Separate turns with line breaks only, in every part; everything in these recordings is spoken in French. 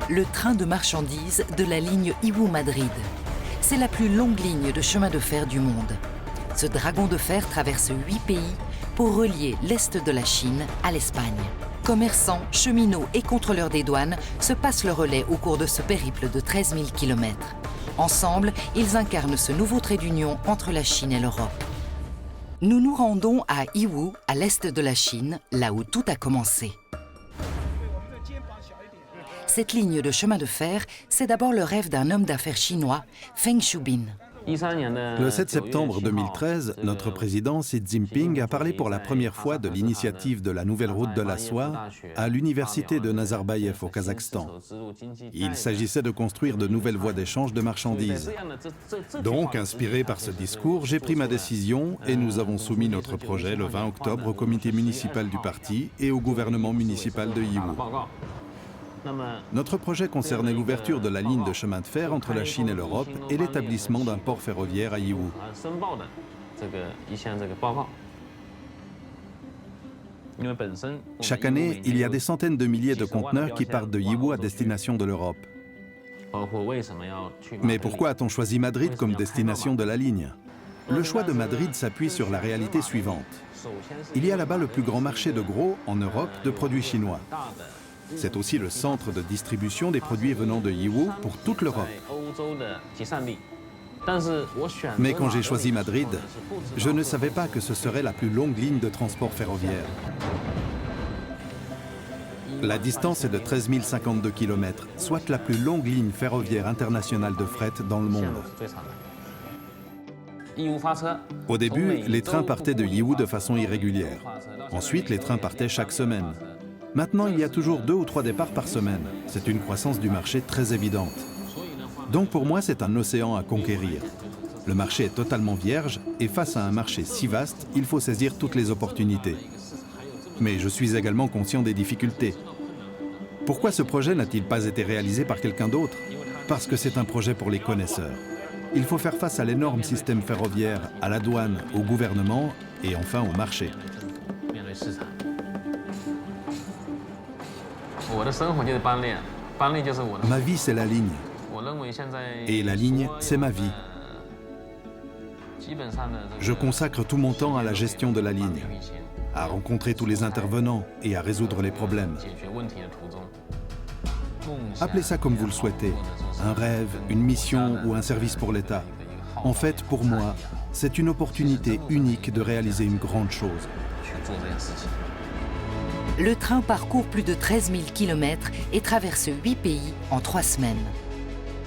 le train de marchandises de la ligne Yiwu-Madrid. C'est la plus longue ligne de chemin de fer du monde. Ce dragon de fer traverse 8 pays pour relier l'Est de la Chine à l'Espagne. Commerçants, cheminots et contrôleurs des douanes se passent le relais au cours de ce périple de 13 000 km. Ensemble, ils incarnent ce nouveau trait d'union entre la Chine et l'Europe. Nous nous rendons à Yiwu, à l'est de la Chine, là où tout a commencé. Cette ligne de chemin de fer, c'est d'abord le rêve d'un homme d'affaires chinois, Feng Xiubin.
Le 7 septembre 2013, notre président Xi Jinping a parlé pour la première fois de l'initiative de la nouvelle route de la soie à l'université de Nazarbayev au Kazakhstan. Il s'agissait de construire de nouvelles voies d'échange de marchandises. Donc, inspiré par ce discours, j'ai pris ma décision et nous avons soumis notre projet le 20 octobre au comité municipal du parti et au gouvernement municipal de Yiwu. Notre projet concernait l'ouverture de la ligne de chemin de fer entre la Chine et l'Europe et l'établissement d'un port ferroviaire à Yiwu. Chaque année, il y a des centaines de milliers de conteneurs qui partent de Yiwu à destination de l'Europe. Mais pourquoi a-t-on choisi Madrid comme destination de la ligne? Le choix de Madrid s'appuie sur la réalité suivante. Il y a là-bas le plus grand marché de gros en Europe de produits chinois. C'est aussi le centre de distribution des produits venant de Yiwu pour toute l'Europe. Mais quand j'ai choisi Madrid, je ne savais pas que ce serait la plus longue ligne de transport ferroviaire. La distance est de 13 052 km, soit la plus longue ligne ferroviaire internationale de fret dans le monde. Au début, les trains partaient de Yiwu de façon irrégulière. Ensuite, les trains partaient chaque semaine. Maintenant, il y a toujours 2 ou 3 départs par semaine. C'est une croissance du marché très évidente. Donc pour moi, c'est un océan à conquérir. Le marché est totalement vierge et face à un marché si vaste, il faut saisir toutes les opportunités. Mais je suis également conscient des difficultés. Pourquoi ce projet n'a-t-il pas été réalisé par quelqu'un d'autre? Parce que c'est un projet pour les connaisseurs. Il faut faire face à l'énorme système ferroviaire, à la douane, au gouvernement et enfin au marché. Ma vie, c'est la ligne. Et la ligne, c'est ma vie. Je consacre tout mon temps à la gestion de la ligne, à rencontrer tous les intervenants et à résoudre les problèmes. Appelez ça comme vous le souhaitez, un rêve, une mission ou un service pour l'État. En fait, pour moi, c'est une opportunité unique de réaliser une grande chose.
Le train parcourt plus de 13 000 km et traverse 8 pays en 3 semaines.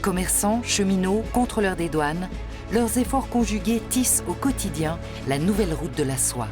Commerçants, cheminots, contrôleurs des douanes, leurs efforts conjugués tissent au quotidien la nouvelle route de la soie.